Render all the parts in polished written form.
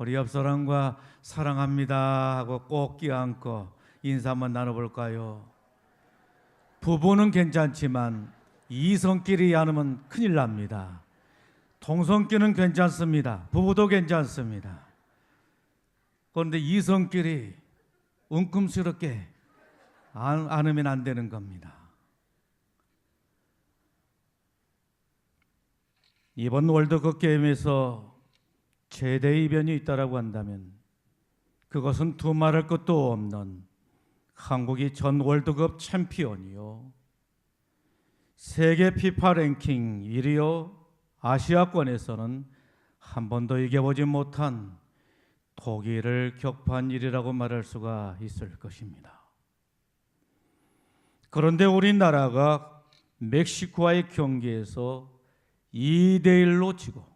우리 옆 사람과 사랑합니다 하고 꼭 껴안고 인사 한번 나눠볼까요? 부부는 괜찮지만 이성끼리 안으면 큰일 납니다. 동성끼는 괜찮습니다. 부부도 괜찮습니다. 그런데 이성끼리 웅큼스럽게 안으면 안 되는 겁니다. 이번 월드컵 게임에서 최대 이변이 있다라고 한다면 그것은 두말할 것도 없는 한국이 전 월드컵 챔피언이요, 세계 피파 랭킹 1위요, 아시아권에서는 한 번도 이겨보지 못한 독일을 격파한 일이라고 말할 수가 있을 것입니다. 그런데 우리나라가 멕시코와의 경기에서 2대1로 지고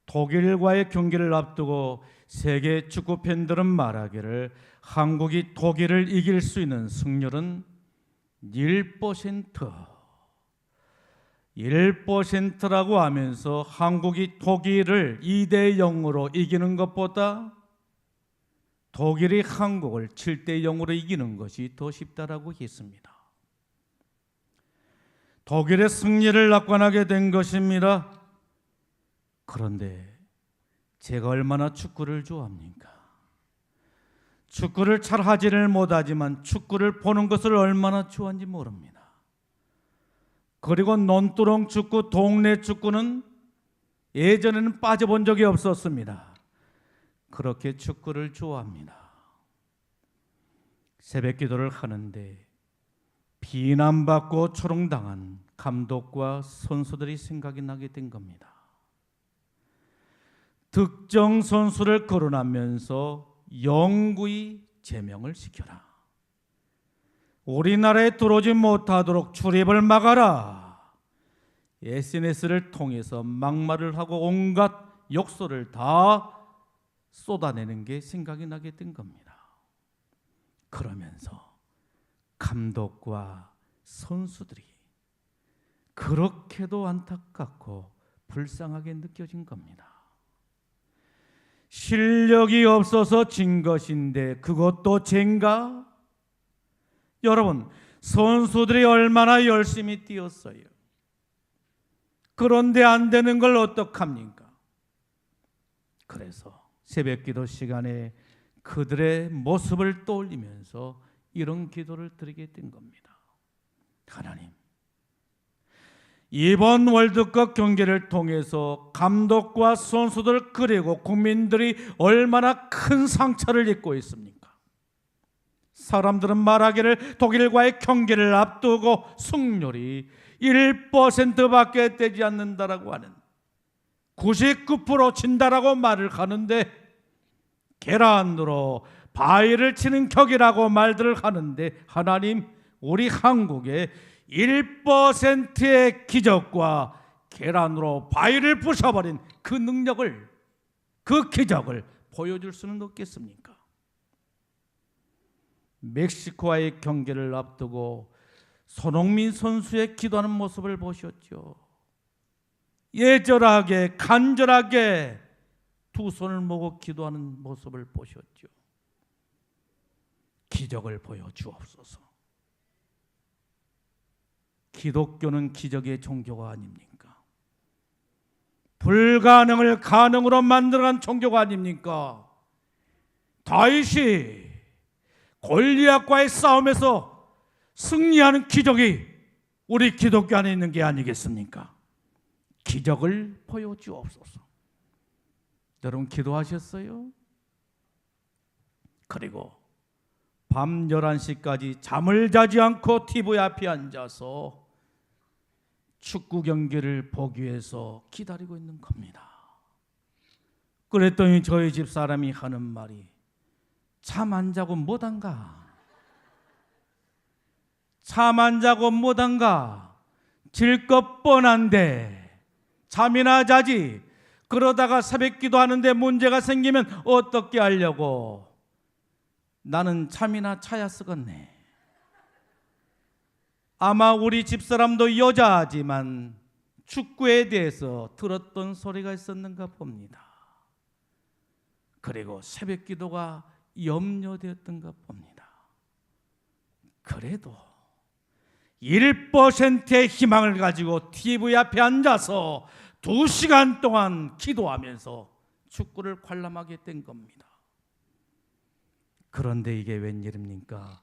독일과의 경기를 앞두고 세계 축구 팬들은 말하기를 한국이 독일을 이길 수 있는 승률은 1%라고 하면서 한국이 독일을 2대0으로 이기는 것보다 독일이 한국을 7대0으로 이기는 것이 더 쉽다라고 했습니다. 독일의 승리를 낙관하게 된 것입니다. 그런데 제가 얼마나 축구를 좋아합니까? 축구를 잘 하지를 못하지만 축구를 보는 것을 얼마나 좋아하는지 모릅니다. 그리고 논두렁 축구, 동네 축구는 예전에는 빠져본 적이 없었습니다. 그렇게 축구를 좋아합니다. 새벽 기도를 하는데 비난받고 조롱당한 감독과 선수들이 생각이 나게 된 겁니다. 특정 선수를 거론하면서 영구히 제명을 시켜라. 우리나라에 들어오지 못하도록 출입을 막아라. SNS를 통해서 막말을 하고 온갖 욕설을 다 쏟아내는 게 생각이 나게 된 겁니다. 그러면서 감독과 선수들이 그렇게도 안타깝고 불쌍하게 느껴진 겁니다. 실력이 없어서 진 것인데 그것도 죄인가? 여러분, 선수들이 얼마나 열심히 뛰었어요. 그런데 안 되는 걸 어떡합니까? 그래서 새벽기도 시간에 그들의 모습을 떠올리면서 이런 기도를 드리게 된 겁니다. 하나님, 이번 월드컵 경기를 통해서 감독과 선수들 그리고 국민들이 얼마나 큰 상처를 입고 있습니까? 사람들은 말하기를 독일과의 경기를 앞두고 승률이 1%밖에 되지 않는다라고 하는, 99% 진다라고 말을 하는데 계란으로 바위를 치는 격이라고 말들을 하는데, 하나님, 우리 한국의 1%의 기적과 계란으로 바위를 부숴버린 그 능력을, 그 기적을 보여줄 수는 없겠습니까? 멕시코와의 경기를 앞두고 손흥민 선수의 기도하는 모습을 보셨죠. 예절하게 간절하게 두 손을 모고 기도하는 모습을 보셨죠. 기적을 보여주옵소서. 기독교는 기적의 종교가 아닙니까? 불가능을 가능으로 만들어간 종교가 아닙니까? 다윗이 골리앗과의 싸움에서 승리하는 기적이 우리 기독교 안에 있는 게 아니겠습니까? 기적을 보여주옵소서. 여러분 기도하셨어요? 그리고 밤 11시까지 잠을 자지 않고 TV 앞에 앉아서 축구 경기를 보기 위해서 기다리고 있는 겁니다. 그랬더니 저희 집 사람이 하는 말이, 잠 안 자고 못한가? 잠 안 자고 못한가? 질 것 뻔한데 잠이나 자지. 그러다가 새벽 기도하는데 문제가 생기면 어떻게 하려고? 나는 잠이나 차야 쓰겠네. 아마 우리 집사람도 여자지만 축구에 대해서 들었던 소리가 있었는가 봅니다. 그리고 새벽 기도가 염려되었던가 봅니다. 그래도 1%의 희망을 가지고 TV 앞에 앉아서 2시간 동안 기도하면서 축구를 관람하게 된 겁니다. 그런데 이게 웬일입니까?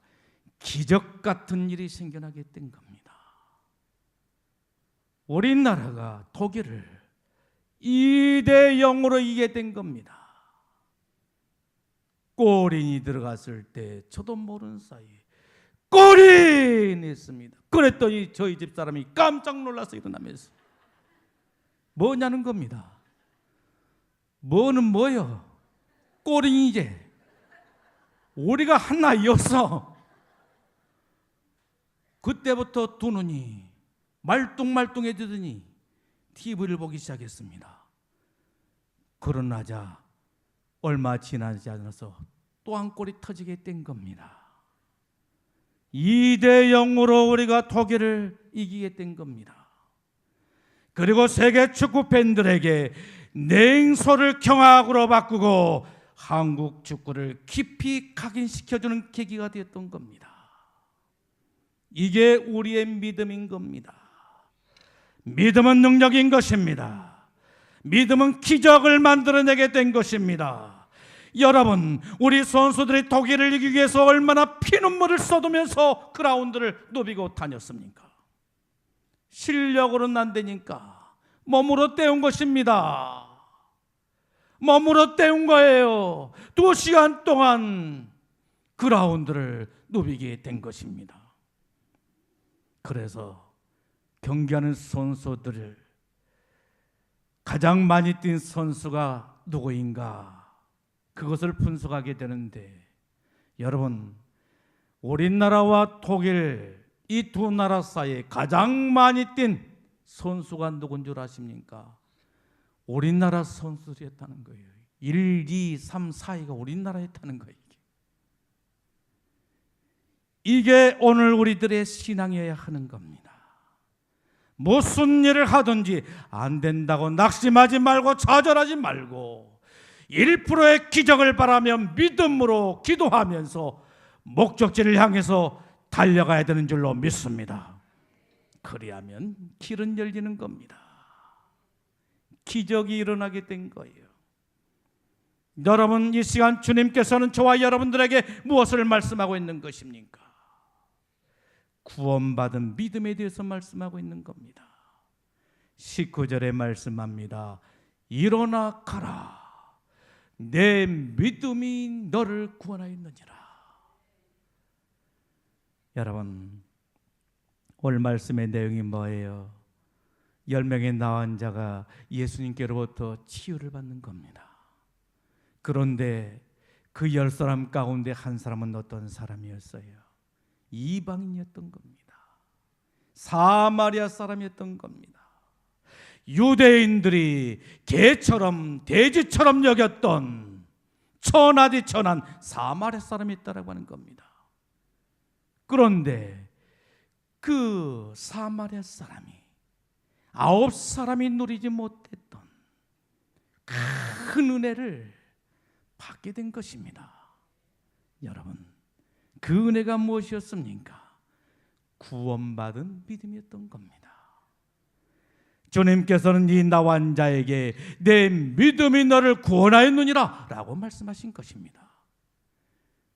기적 같은 일이 생겨나게 된 겁니다. 우리나라가 독일을 2대0으로 이기게 된 겁니다. 골인이 들어갔을 때 저도 모르는 사이에 골인 했습니다. 그랬더니 저희 집 사람이 깜짝 놀라서 일어나면서 뭐냐는 겁니다. 뭐는 뭐요? 골인이제. 우리가 하나였어. 그때부터 두 눈이 말똥말똥해지더니 TV를 보기 시작했습니다. 그러나자 얼마 지나지 않아서 또 한 골이 터지게 된 겁니다. 2대0으로 우리가 독일을 이기게 된 겁니다. 그리고 세계 축구 팬들에게 냉소를 경악으로 바꾸고 한국 축구를 깊이 각인시켜주는 계기가 되었던 겁니다. 이게 우리의 믿음인 겁니다. 믿음은 능력인 것입니다. 믿음은 기적을 만들어내게 된 것입니다. 여러분, 우리 선수들이 독일을 이기기 위해서 얼마나 피눈물을 쏟으면서 그라운드를 누비고 다녔습니까? 실력으로는 안 되니까 몸으로 때운 것입니다. 몸으로 때운 거예요. 2시간 동안 그라운드를 누비게 된 것입니다. 그래서 경기하는 선수들을 가장 많이 뛴 선수가 누구인가? 그것을 분석하게 되는데, 여러분, 우리나라와 독일 이 두 나라 사이에 가장 많이 뛴 선수가 누군 줄 아십니까? 우리나라 선수들이었다는 거예요. 1, 2, 3, 4위가 우리나라였다는 거예요. 이게 오늘 우리들의 신앙이어야 하는 겁니다. 무슨 일을 하든지 안 된다고 낙심하지 말고 좌절하지 말고 1%의 기적을 바라며 믿음으로 기도하면서 목적지를 향해서 달려가야 되는 줄로 믿습니다. 그리하면 길은 열리는 겁니다. 기적이 일어나게 된 거예요. 여러분, 이 시간 주님께서는 저와 여러분들에게 무엇을 말씀하고 있는 것입니까? 구원받은 믿음에 대해서 말씀하고 있는 겁니다. 19절에 말씀합니다. 일어나 가라. 내 믿음이 너를 구원하였느니라. 여러분, 오늘 말씀의 내용이 뭐예요? 10명의 나은 자가 예수님께로부터 치유를 받는 겁니다. 그런데 그 10사람 가운데 한 사람은 어떤 사람이었어요? 이방인이었던 겁니다. 사마리아 사람이었던 겁니다. 유대인들이 개처럼 돼지처럼 여겼던 천하디 천한 사마리아 사람이 있다라고 하는 겁니다. 그런데 그 사마리아 사람이 9사람이 누리지 못했던 큰 은혜를 받게 된 것입니다. 여러분, 그 은혜가 무엇이었습니까? 구원받은 믿음이었던 겁니다. 주님께서는 이 나환 자에게 내 믿음이 너를 구원하였느니라 라고 말씀하신 것입니다.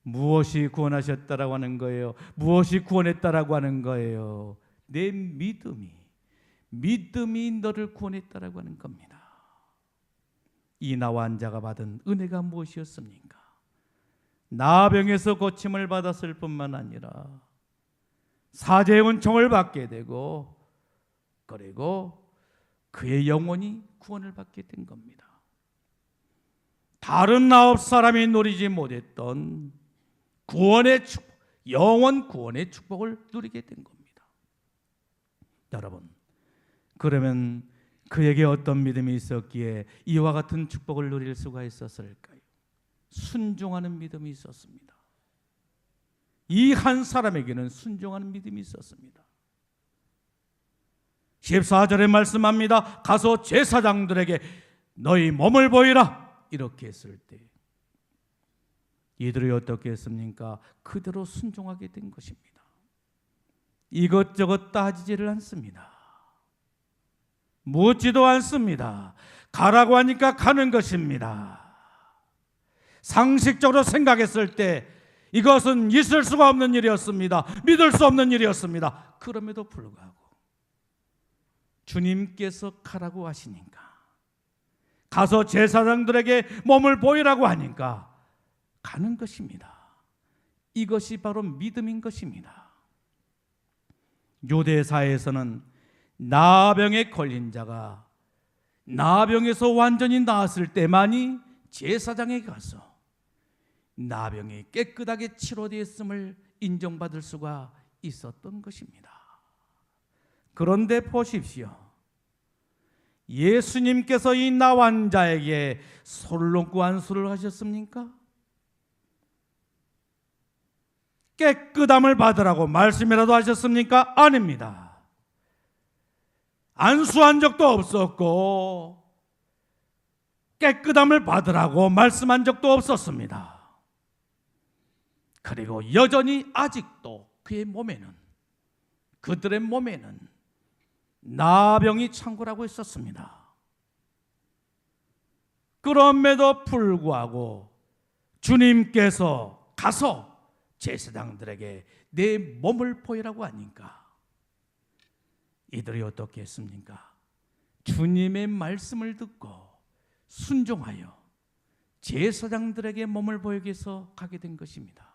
무엇이 구원하셨다라고 하는 거예요? 무엇이 구원했다라고 하는 거예요? 내 믿음이 너를 구원했다라고 하는 겁니다. 이 나환 자가 받은 은혜가 무엇이었습니까? 나병에서 고침을 받았을 뿐만 아니라 사제의 은총을 받게 되고, 그리고 그의 영혼이 구원을 받게 된 겁니다. 다른 9사람이 누리지 못했던 구원의 축복, 영원 구원의 축복을 누리게 된 겁니다. 여러분, 그러면 그에게 어떤 믿음이 있었기에 이와 같은 축복을 누릴 수가 있었을까요? 순종하는 믿음이 있었습니다. 이 한 사람에게는 순종하는 믿음이 있었습니다. 14절에 말씀합니다. 가서 제사장들에게 너희 몸을 보이라. 이렇게 했을 때 이들이 어떻게 했습니까? 그대로 순종하게 된 것입니다. 이것저것 따지지를 않습니다. 묻지도 않습니다. 가라고 하니까 가는 것입니다. 상식적으로 생각했을 때 이것은 있을 수가 없는 일이었습니다. 믿을 수 없는 일이었습니다. 그럼에도 불구하고 주님께서 가라고 하시니까, 가서 제사장들에게 몸을 보이라고 하니까 가는 것입니다. 이것이 바로 믿음인 것입니다. 유대사에서는 나병에 걸린 자가 나병에서 완전히 나았을 때만이 제사장에게 가서 나병이 깨끗하게 치료되었음을 인정받을 수가 있었던 것입니다. 그런데 보십시오. 예수님께서 이 나환자에게 소를 놓고 안수를 하셨습니까? 깨끗함을 받으라고 말씀이라도 하셨습니까? 아닙니다. 안수한 적도 없었고 깨끗함을 받으라고 말씀한 적도 없었습니다. 그리고 여전히 아직도 그의 몸에는, 그들의 몸에는 나병이 창궐하고 있었습니다. 그럼에도 불구하고 주님께서 가서 제사장들에게 내 몸을 보이라고 하니까 이들이 어떻게 했습니까? 주님의 말씀을 듣고 순종하여 제사장들에게 몸을 보이기 위해서 가게 된 것입니다.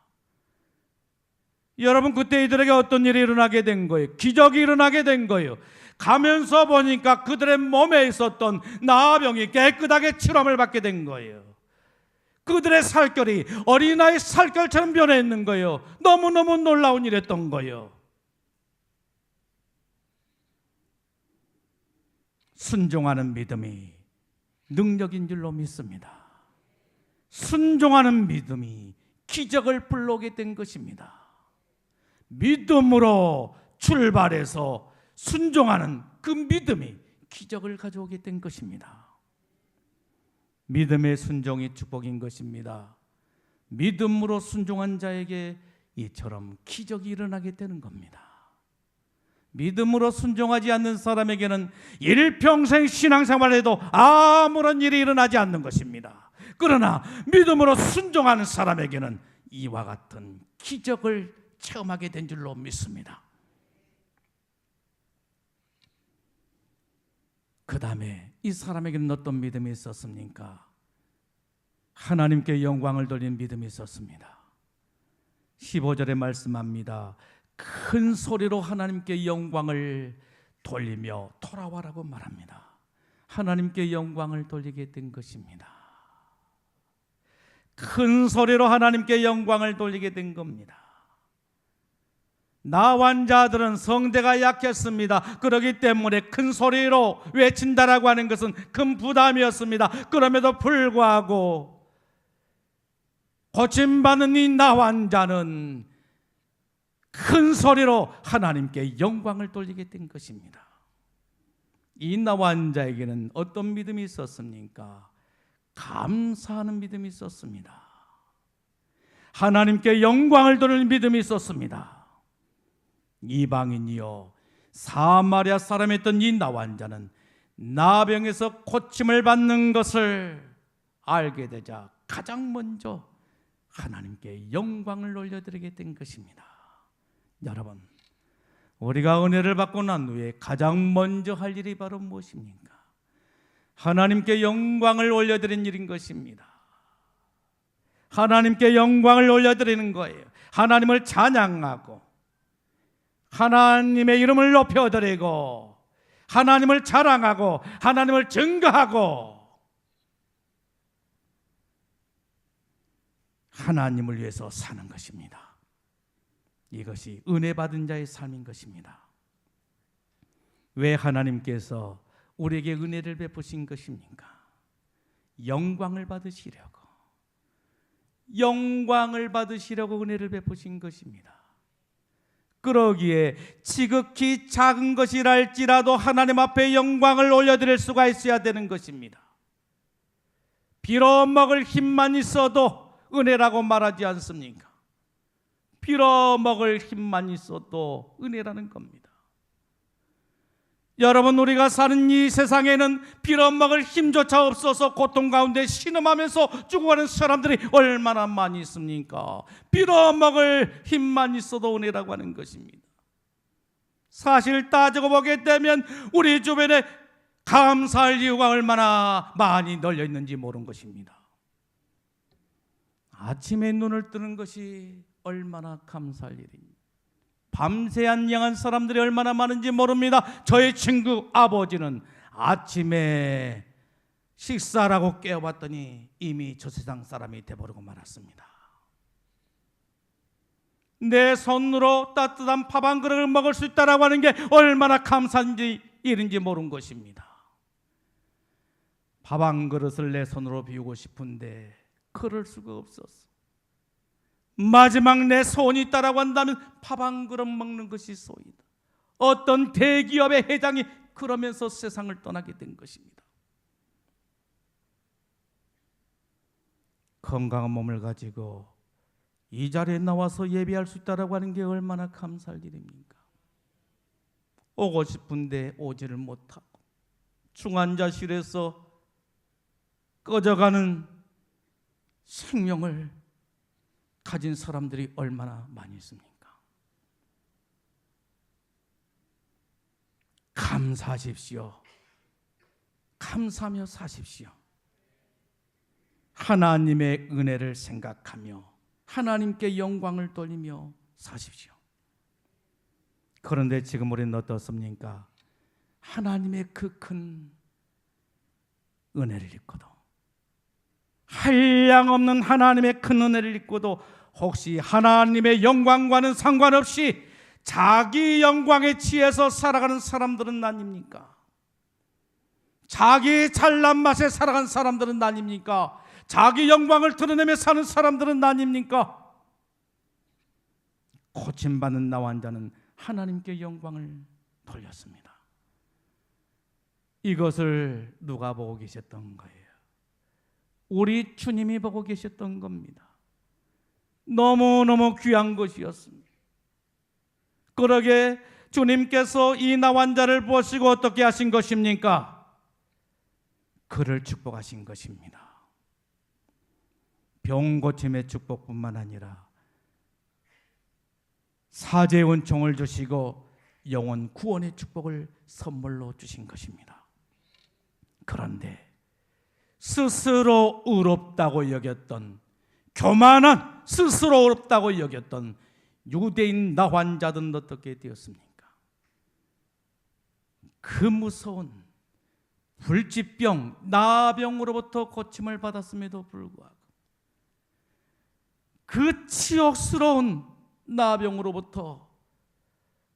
여러분, 그때 이들에게 어떤 일이 일어나게 된 거예요? 기적이 일어나게 된 거예요. 가면서 보니까 그들의 몸에 있었던 나병이 깨끗하게 치료함을 받게 된 거예요. 그들의 살결이 어린아이 살결처럼 변했는 거예요. 너무너무 놀라운 일이었던 거예요. 순종하는 믿음이 능력인 줄로 믿습니다. 순종하는 믿음이 기적을 불러오게 된 것입니다. 믿음으로 출발해서 순종하는 그 믿음이 기적을 가져오게 된 것입니다. 믿음의 순종이 축복인 것입니다. 믿음으로 순종한 자에게 이처럼 기적이 일어나게 되는 겁니다. 믿음으로 순종하지 않는 사람에게는 일평생 신앙생활에도 아무런 일이 일어나지 않는 것입니다. 그러나 믿음으로 순종하는 사람에게는 이와 같은 기적을 체험하게 된 줄로 믿습니다. 그 다음에 이 사람에게는 어떤 믿음이 있었습니까? 하나님께 영광을 돌리는 믿음이 있었습니다. 15절에 말씀합니다. 큰 소리로 하나님께 영광을 돌리며 돌아와라고 말합니다. 하나님께 영광을 돌리게 된 것입니다. 큰 소리로 하나님께 영광을 돌리게 된 겁니다. 나환자들은 성대가 약했습니다. 그렇기 때문에 큰 소리로 외친다라고 하는 것은 큰 부담이었습니다. 그럼에도 불구하고 고침받은 이 나환자는 큰 소리로 하나님께 영광을 돌리게 된 것입니다. 이 나환자에게는 어떤 믿음이 있었습니까? 감사하는 믿음이 있었습니다. 하나님께 영광을 돌리는 믿음이 있었습니다. 이방인이요 사마리아 사람이었던 이 나환자는 나병에서 고침을 받는 것을 알게 되자 가장 먼저 하나님께 영광을 올려드리게 된 것입니다. 여러분, 우리가 은혜를 받고 난 후에 가장 먼저 할 일이 바로 무엇입니까? 하나님께 영광을 올려드리는 일인 것입니다. 하나님께 영광을 올려드리는 거예요. 하나님을 찬양하고 하나님의 이름을 높여드리고 하나님을 자랑하고 하나님을 증거하고 하나님을 위해서 사는 것입니다. 이것이 은혜 받은 자의 삶인 것입니다. 왜 하나님께서 우리에게 은혜를 베푸신 것입니까? 영광을 받으시려고, 영광을 받으시려고 은혜를 베푸신 것입니다. 그러기에 지극히 작은 것이랄지라도 하나님 앞에 영광을 올려드릴 수가 있어야 되는 것입니다. 비록 먹을 힘만 있어도 은혜라고 말하지 않습니까? 빌어먹을 힘만 있어도 은혜라는 겁니다. 여러분, 우리가 사는 이 세상에는 빌어먹을 힘조차 없어서 고통 가운데 신음하면서 죽어가는 사람들이 얼마나 많이 있습니까? 빌어먹을 힘만 있어도 은혜라고 하는 것입니다. 사실 따지고 보게 되면 우리 주변에 감사할 이유가 얼마나 많이 널려 있는지 모르는 것입니다. 아침에 눈을 뜨는 것이 얼마나 감사할 일입니다. 밤새 안녕한 사람들이 얼마나 많은지 모릅니다. 저의 친구 아버지는 아침에 식사라고 깨어봤더니 이미 저 세상 사람이 돼버리고 말았습니다. 내 손으로 따뜻한 밥 한 그릇을 먹을 수 있다라고 하는 게 얼마나 감사한 일인지 모르는 것입니다. 밥 한 그릇을 내 손으로 비우고 싶은데 그럴 수가 없었어. 마지막 내 소원이 있다라고 한다면 밥 한 그릇 먹는 것이 소이다. 어떤 대기업의 회장이 그러면서 세상을 떠나게 된 것입니다. 건강한 몸을 가지고 이 자리에 나와서 예배할 수 있다라고 하는 게 얼마나 감사할 일입니까? 오고 싶은데 오지를 못하고 중환자실에서 꺼져가는 생명을 가진 사람들이 얼마나 많이 있습니까? 감사하십시오. 감사하며 사십시오. 하나님의 은혜를 생각하며 하나님께 영광을 돌리며 사십시오. 그런데 지금 우리는 어떻습니까? 하나님의 그 큰 은혜를 잊고도, 한량없는 하나님의 큰 은혜를 잊고도 혹시 하나님의 영광과는 상관없이 자기 영광에 취해서 살아가는 사람들은 아닙니까? 자기 잘난 맛에 살아간 사람들은 아닙니까? 자기 영광을 드러내며 사는 사람들은 아닙니까? 고침받는 나와 한자는 하나님께 영광을 돌렸습니다. 이것을 누가 보고 계셨던 거예요? 우리 주님이 보고 계셨던 겁니다. 너무너무 귀한 것이었습니다. 그러게 주님께서 이 나환자를 보시고 어떻게 하신 것입니까? 그를 축복하신 것입니다. 병 고침의 축복뿐만 아니라 사죄의 은총을 주시고 영혼 구원의 축복을 선물로 주신 것입니다. 그런데 스스로 의롭다고 여겼던, 교만한 스스로 의롭다고 여겼던 유대인 나환자들은 어떻게 되었습니까? 그 무서운 불치병, 나병으로부터 고침을 받았음에도 불구하고, 그 치욕스러운 나병으로부터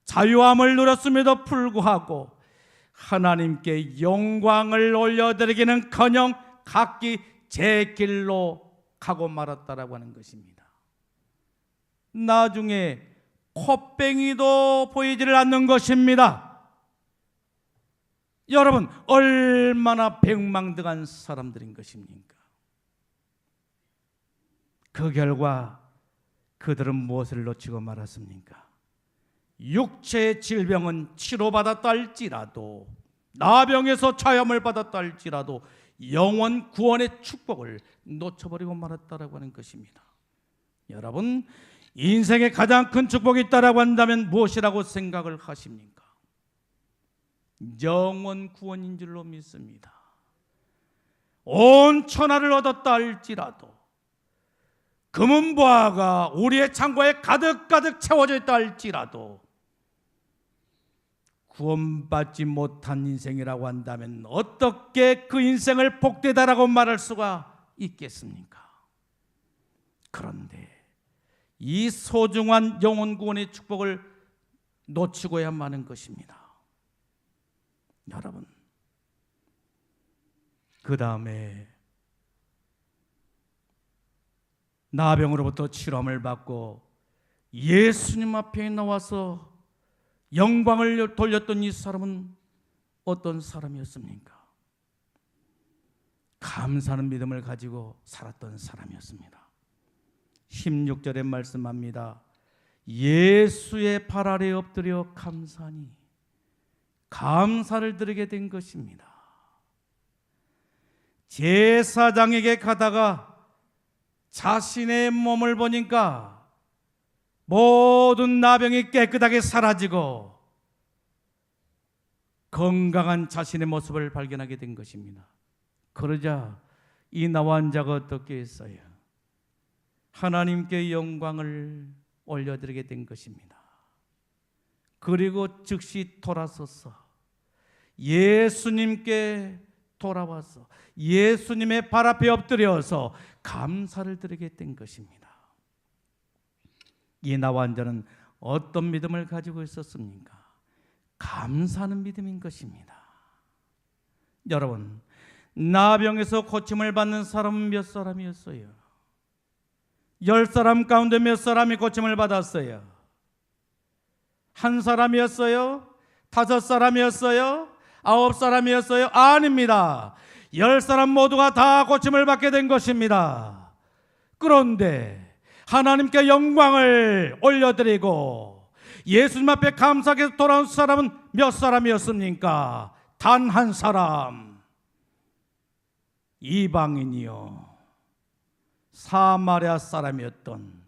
자유함을 누렸음에도 불구하고 하나님께 영광을 올려드리기는커녕 각기 제 길로 가고 말았다라고 하는 것입니다. 나중에 콧뱅이도 보이지를 않는 것입니다. 여러분, 얼마나 백망등한 사람들인 것입니까? 그 결과 그들은 무엇을 놓치고 말았습니까? 육체의 질병은 치료받았다 할지라도, 나병에서 자염을 받았다 할지라도 영원 구원의 축복을 놓쳐버리고 말았다라고 하는 것입니다. 여러분, 인생에 가장 큰 축복이 있다라고 한다면 무엇이라고 생각을 하십니까? 영원 구원인 줄로 믿습니다. 온 천하를 얻었다 할지라도, 금은보화가 우리의 창고에 가득가득 채워져 있다 할지라도 구원받지 못한 인생이라고 한다면 어떻게 그 인생을 복되다라고 말할 수가 있겠습니까? 그런데 이 소중한 영혼 구원의 축복을 놓치고야 마는 것입니다. 여러분, 그 다음에 나병으로부터 치료함을 받고 예수님 앞에 나와서 영광을 돌렸던 이 사람은 어떤 사람이었습니까? 감사하는 믿음을 가지고 살았던 사람이었습니다. 16절에 말씀합니다. 예수의 발 아래 엎드려 감사하니 감사를 드리게 된 것입니다. 제사장에게 가다가 자신의 몸을 보니까 모든 나병이 깨끗하게 사라지고 건강한 자신의 모습을 발견하게 된 것입니다. 그러자 이 나환자가 어떻게 했어요? 하나님께 영광을 올려드리게 된 것입니다. 그리고 즉시 돌아서서 예수님께 돌아와서 예수님의 발 앞에 엎드려서 감사를 드리게 된 것입니다. 이 나환자는 어떤 믿음을 가지고 있었습니까? 감사하는 믿음인 것입니다. 여러분, 나병에서 고침을 받는 사람은 몇 사람이었어요? 10사람 가운데 몇 사람이 고침을 받았어요? 한 사람이었어요? 5사람이었어요? 9사람이었어요? 아닙니다. 10사람 모두가 다 고침을 받게 된 것입니다. 그런데 하나님께 영광을 올려드리고 예수님 앞에 감사하게 돌아온 사람은 몇 사람이었습니까? 단 한 사람. 이방인이요, 사마리아 사람이었던,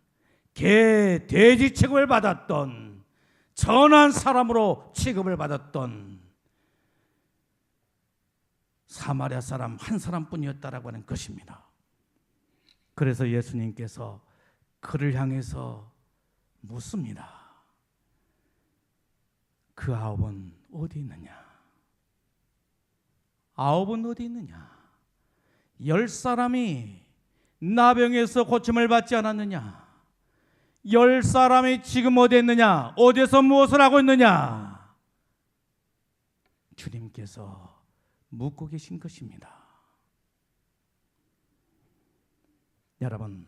개, 돼지 취급을 받았던, 전한 사람으로 취급을 받았던 사마리아 사람 한 사람뿐이었다라고 하는 것입니다. 그래서 예수님께서 그를 향해서 묻습니다. 그 9은 어디 있느냐? 9은 어디 있느냐? 10사람이 나병에서 고침을 받지 않았느냐? 10사람이 지금 어디 있느냐? 어디에서 무엇을 하고 있느냐? 주님께서 묻고 계신 것입니다. 여러분,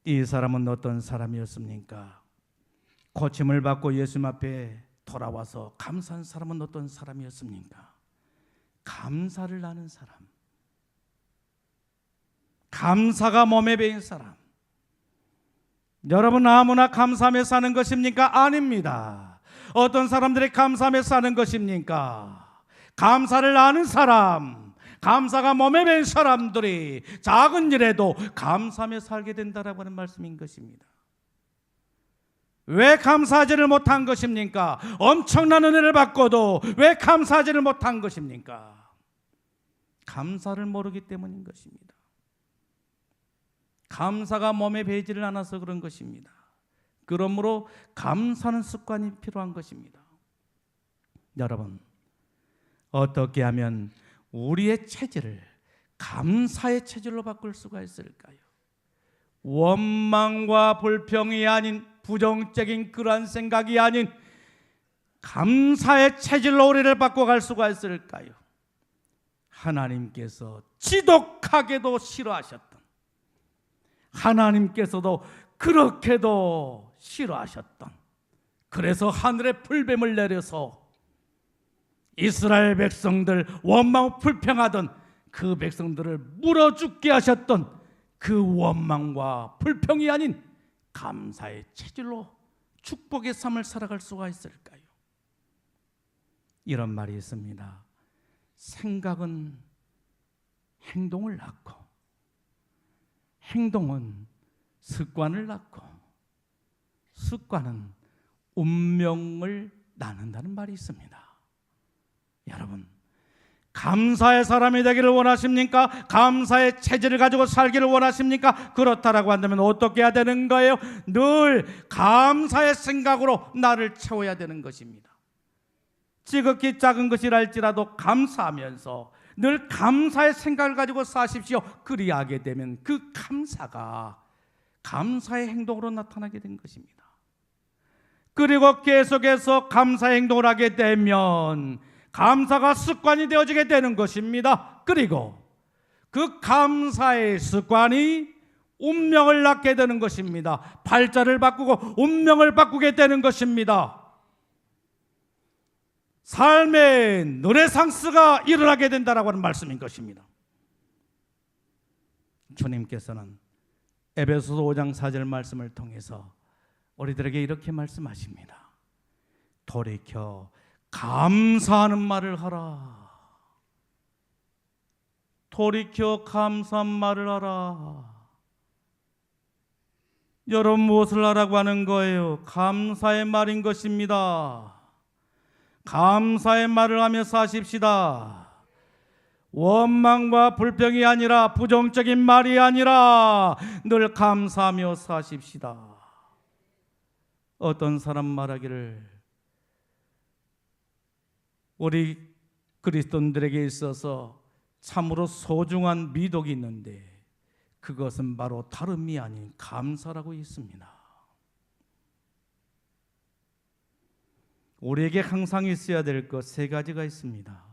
이 사람은 어떤 사람이었습니까? 고침을 받고 예수님 앞에 돌아와서 감사한 사람은 어떤 사람이었습니까? 감사를 하는 사람, 감사가 몸에 배인 사람. 여러분, 아무나 감사하며 사는 것입니까? 아닙니다. 어떤 사람들이 감사하며 사는 것입니까? 감사를 아는 사람, 감사가 몸에 배인 사람들이 작은 일에도 감사하며 살게 된다라고 하는 말씀인 것입니다. 왜 감사하지를 못한 것입니까? 엄청난 은혜를 받고도 왜 감사하지를 못한 것입니까? 감사를 모르기 때문인 것입니다. 감사가 몸에 배지를 않아서 그런 것입니다. 그러므로 감사하는 습관이 필요한 것입니다. 여러분, 어떻게 하면 우리의 체질을 감사의 체질로 바꿀 수가 있을까요? 원망과 불평이 아닌, 부정적인 그러한 생각이 아닌 감사의 체질로 우리를 바꿔갈 수가 있을까요? 하나님께서 지독하게도 싫어하셨던, 하나님께서도 그렇게도 싫어하셨던, 그래서 하늘에 불뱀을 내려서 이스라엘 백성들 원망 불평하던 그 백성들을 물어 죽게 하셨던 그 원망과 불평이 아닌 감사의 체질로 축복의 삶을 살아갈 수가 있을까요? 이런 말이 있습니다. 생각은 행동을 낳고, 행동은 습관을 낳고, 습관은 운명을 낳는다는 말이 있습니다. 여러분, 감사의 사람이 되기를 원하십니까? 감사의 체질을 가지고 살기를 원하십니까? 그렇다라고 한다면 어떻게 해야 되는 거예요? 늘 감사의 생각으로 나를 채워야 되는 것입니다. 지극히 작은 것이랄지라도 감사하면서 늘 감사의 생각을 가지고 사십시오. 그리하게 되면 그 감사가 감사의 행동으로 나타나게 된 것입니다. 그리고 계속해서 감사의 행동을 하게 되면 감사가 습관이 되어지게 되는 것입니다. 그리고 그 감사의 습관이 운명을 낳게 되는 것입니다. 팔자를 바꾸고 운명을 바꾸게 되는 것입니다. 삶의 르네상스가 일어나게 된다라고 하는 말씀인 것입니다. 주님께서는 에베소서 5장 4절 말씀을 통해서 우리들에게 이렇게 말씀하십니다. 돌이켜 감사하는 말을 하라. 돌이켜 감사한 말을 하라. 여러분 무엇을 하라고 하는 거예요? 감사의 말인 것입니다. 감사의 말을 하며 사십시다. 원망과 불평이 아니라, 부정적인 말이 아니라 늘 감사하며 사십시다. 어떤 사람 말하기를 우리 그리스도인들에게 있어서 참으로 소중한 미덕이 있는데 그것은 바로 다름이 아닌 감사라고 있습니다. 우리에게 항상 있어야 될 것 세 가지가 있습니다.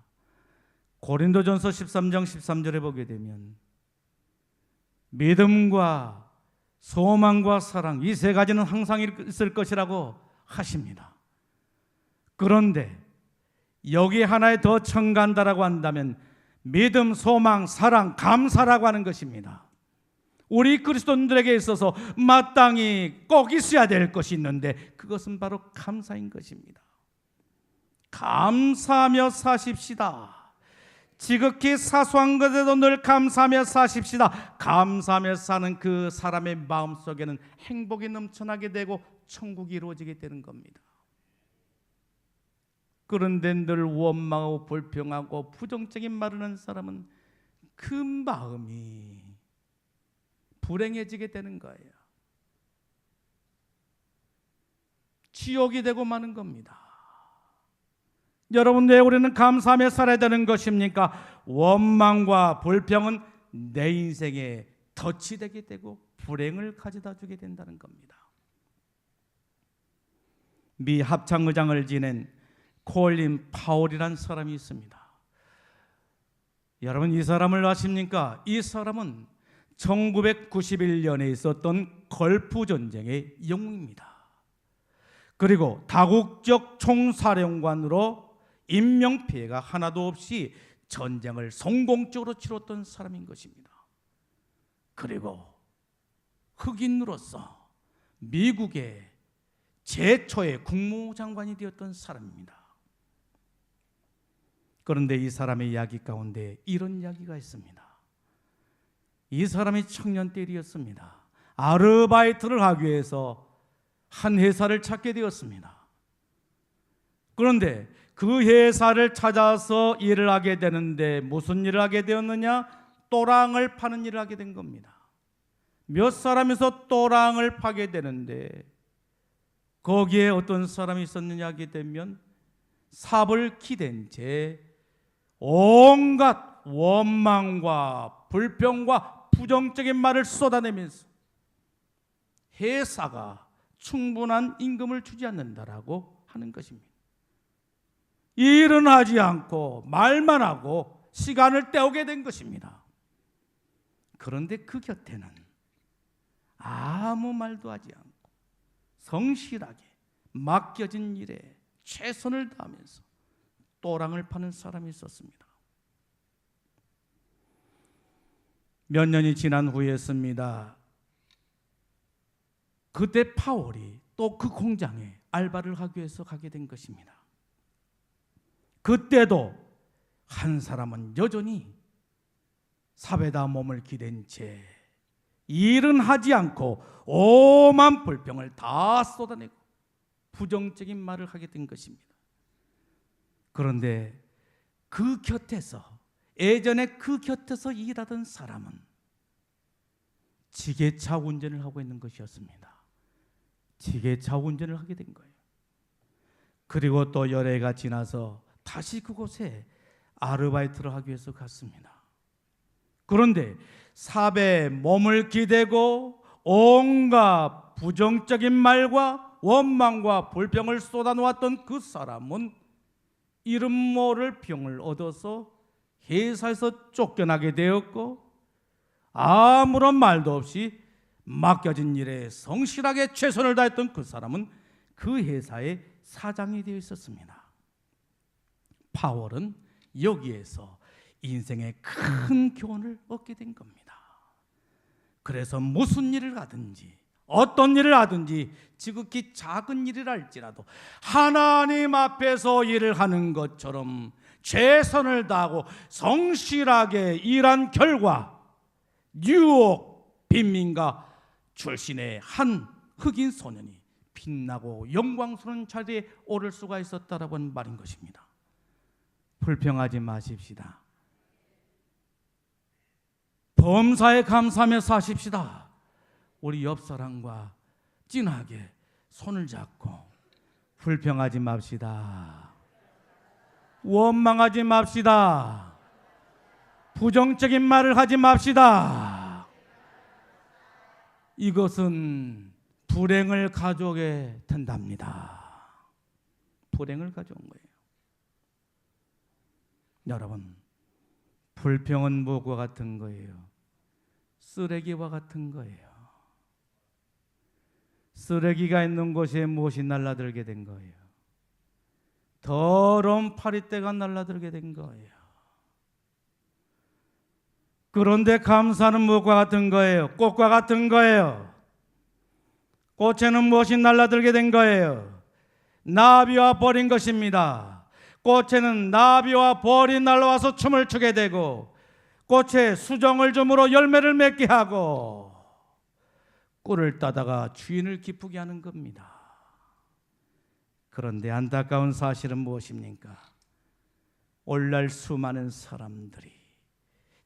고린도전서 13장 13절에 보게 되면 믿음과 소망과 사랑, 이 세 가지는 항상 있을 것이라고 하십니다. 그런데 여기 하나에 더 첨가한다라고 한다면 믿음, 소망, 사랑, 감사라고 하는 것입니다. 우리 그리스도인들에게 있어서 마땅히 꼭 있어야 될 것이 있는데 그것은 바로 감사인 것입니다. 감사하며 사십시다. 지극히 사소한 것에도 늘 감사하며 사십시다. 감사하며 사는 그 사람의 마음속에는 행복이 넘쳐나게 되고 천국이 이루어지게 되는 겁니다. 그런데 늘 원망하고 불평하고 부정적인 말을 하는 사람은 그 마음이 불행해지게 되는 거예요. 지옥이 되고 마는 겁니다. 여러분, 왜 우리는 감사하며 살아야 되는 것입니까? 원망과 불평은 내 인생에 덫이 되게 되고 불행을 가져다 주게 된다는 겁니다. 미 합창의장을 지낸 콜린 파월이라는 사람이 있습니다. 여러분, 이 사람을 아십니까? 이 사람은 1991년에 있었던 걸프 전쟁의 영웅입니다. 그리고 다국적 총사령관으로 인명피해가 하나도 없이 전쟁을 성공적으로 치렀던 사람인 것입니다. 그리고 흑인으로서 미국의 최초의 국무장관이 되었던 사람입니다. 그런데 이 사람의 이야기 가운데 이런 이야기가 있습니다. 이 사람이 청년 때 일이었습니다. 아르바이트를 하기 위해서 한 회사를 찾게 되었습니다. 그런데 그 회사를 찾아서 일을 하게 되는데 무슨 일을 하게 되었느냐? 또랑을 파는 일을 하게 된 겁니다. 몇 사람에서 또랑을 파게 되는데 거기에 어떤 사람이 있었느냐 하게 되면 삽을 기댄 채 온갖 원망과 불평과 부정적인 말을 쏟아내면서 회사가 충분한 임금을 주지 않는다라고 하는 것입니다. 일은 하지 않고 말만 하고 시간을 때우게 된 것입니다. 그런데 그 곁에는 아무 말도 하지 않고 성실하게 맡겨진 일에 최선을 다하면서 또랑을 파는 사람이 있었습니다. 몇 년이 지난 후였습니다. 그때 파월이 또 그 공장에 알바를 하기 위해서 가게 된 것입니다. 그때도 한 사람은 여전히 삽에다 몸을 기댄 채 일은 하지 않고 오만 불평을 다 쏟아내고 부정적인 말을 하게 된 것입니다. 그런데 그 곁에서, 예전에 그 곁에서 일하던 사람은 지게차 운전을 하고 있는 것이었습니다. 지게차 운전을 하게 된 거예요. 그리고 또 열 해가 지나서 다시 그곳에 아르바이트를 하기 위해서 갔습니다. 그런데 삽에 몸을 기대고 온갖 부정적인 말과 원망과 불평을 쏟아놓았던 그 사람은 이름 모를 병을 얻어서 회사에서 쫓겨나게 되었고 아무런 말도 없이 맡겨진 일에 성실하게 최선을 다했던 그 사람은 그 회사의 사장이 되어 있었습니다. 파월은 여기에서 인생의 큰 교훈을 얻게 된 겁니다. 그래서 무슨 일을 하든지 어떤 일을 하든지 지극히 작은 일이라 할지라도 하나님 앞에서 일을 하는 것처럼 최선을 다하고 성실하게 일한 결과 뉴욕 빈민가 출신의 한 흑인 소년이 빛나고 영광스러운 자리에 오를 수가 있었다라고 하는 말인 것입니다. 불평하지 마십시다. 범사에 감사하며 사십시다. 우리 옆 사람과 진하게 손을 잡고 불평하지 맙시다. 원망하지 맙시다. 부정적인 말을 하지 맙시다. 이것은 불행을 가져오게 된답니다. 불행을 가져온 거예요. 여러분, 불평은 무엇과 같은 거예요? 쓰레기와 같은 거예요. 쓰레기가 있는 곳에 무엇이 날아들게 된 거예요? 더러운 파리떼가 날아들게 된 거예요. 그런데 감사는 무엇과 같은 거예요? 꽃과 같은 거예요. 꽃에는 무엇이 날아들게 된 거예요? 나비와 벌인 것입니다. 꽃에는 나비와 벌이 날아와서 춤을 추게 되고 꽃에 수정을 줌으로 열매를 맺게 하고 꿀을 따다가 주인을 기쁘게 하는 겁니다. 그런데 안타까운 사실은 무엇입니까? 오늘날 수많은 사람들이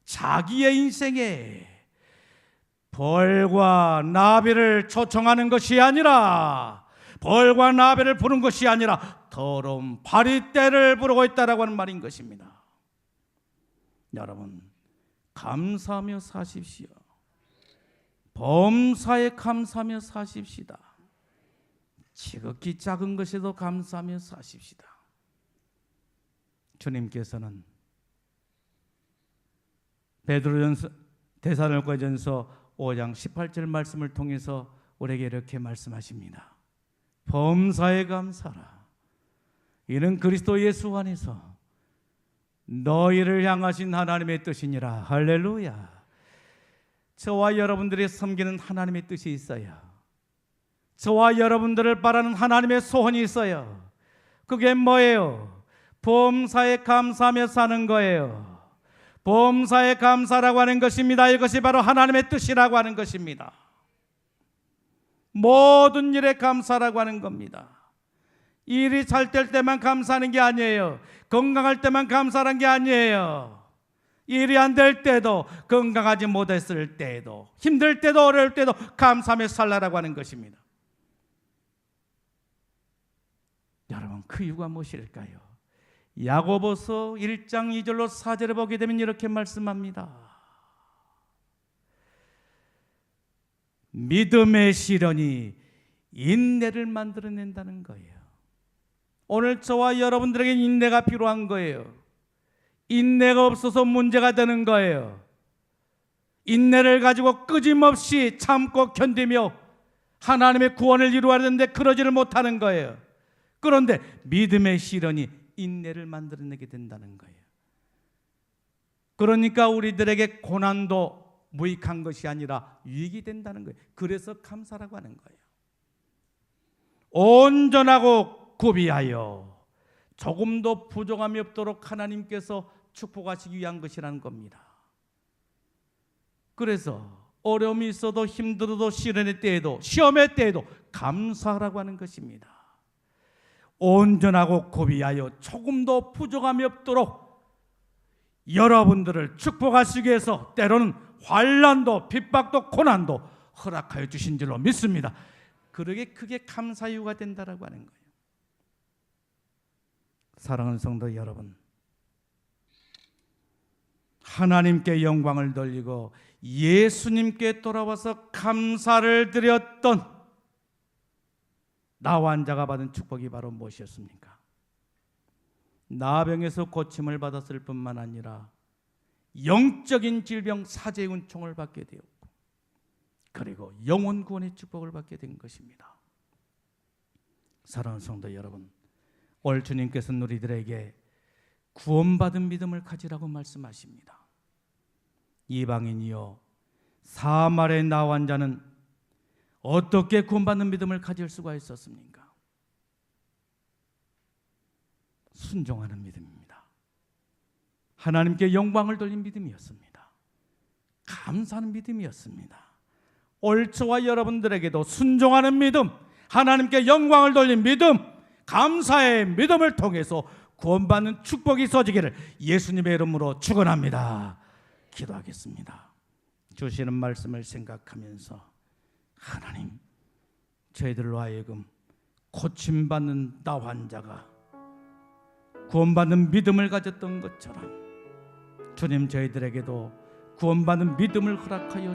자기의 인생에 벌과 나비를 초청하는 것이 아니라 벌과 나비를 부른 것이 아니라 더러운 파리떼를 부르고 있다라고 하는 말인 것입니다. 여러분, 감사하며 사십시오. 범사에 감사하며 사십시다. 지극히 작은 것에도 감사하며 사십시다. 주님께서는 베드로전서 데살로니가전서 5장 18절 말씀을 통해서 우리에게 이렇게 말씀하십니다. 범사에 감사라. 이는 그리스도 예수 안에서 너희를 향하신 하나님의 뜻이니라. 할렐루야. 저와 여러분들이 섬기는 하나님의 뜻이 있어요. 저와 여러분들을 바라는 하나님의 소원이 있어요. 그게 뭐예요? 범사에 감사하며 사는 거예요. 범사에 감사라고 하는 것입니다. 이것이 바로 하나님의 뜻이라고 하는 것입니다. 모든 일에 감사라고 하는 겁니다. 일이 잘 될 때만 감사하는 게 아니에요. 건강할 때만 감사하는 게 아니에요. 일이 안 될 때도, 건강하지 못했을 때도, 힘들 때도, 어려울 때도 감사하며 살라라고 하는 것입니다. 여러분, 그 이유가 무엇일까요? 야고보서 1장 2절로 4절을 보게 되면 이렇게 말씀합니다. 믿음의 시련이 인내를 만들어낸다는 거예요. 오늘 저와 여러분들에게 인내가 필요한 거예요. 인내가 없어서 문제가 되는 거예요. 인내를 가지고 끊임없이 참고 견디며 하나님의 구원을 이루어야 하는데 그러지를 못하는 거예요. 그런데 믿음의 시련이 인내를 만들어내게 된다는 거예요. 그러니까 우리들에게 고난도 무익한 것이 아니라 유익이 된다는 거예요. 그래서 감사라고 하는 거예요. 온전하고 구비하여 조금도 부족함이 없도록 하나님께서 축복하시기 위한 것이라는 겁니다. 그래서 어려움이 있어도 힘들어도 시련의 때에도 시험의 때에도 감사하라고 하는 것입니다. 온전하고 구비하여 조금도 부족함이 없도록 여러분들을 축복하시기 위해서 때로는 환난도 핍박도 고난도 허락하여 주신 줄로 믿습니다. 그러게 그게 감사 이유가 된다라고 하는 거예요. 사랑하는 성도 여러분, 하나님께 영광을 돌리고 예수님께 돌아와서 감사를 드렸던 나와 환자가 받은 축복이 바로 무엇이었습니까? 나병에서 고침을 받았을 뿐만 아니라 영적인 질병 사제의 은총을 받게 되었고 그리고 영혼 구원의 축복을 받게 된 것입니다. 사랑하는 성도 여러분, 오늘 주님께서는 우리들에게 구원받은 믿음을 가지라고 말씀하십니다. 이방인이요 사마리아의 나 환자는 어떻게 구원받는 믿음을 가질 수가 있었습니까? 순종하는 믿음입니다. 하나님께 영광을 돌린 믿음이었습니다. 감사하는 믿음이었습니다. 올 저와 여러분들에게도 순종하는 믿음, 하나님께 영광을 돌린 믿음, 감사의 믿음을 통해서 구원받는 축복이 있어지기를 예수님의 이름으로 축원합니다. 기도하겠습니다. 주시는 말씀을 생각하면서 하나님, 저희들로 하여금 고침받는 나 환자가 구원받는 믿음을 가졌던 것처럼 주님, 저희들에게도 구원받는 믿음을 허락하여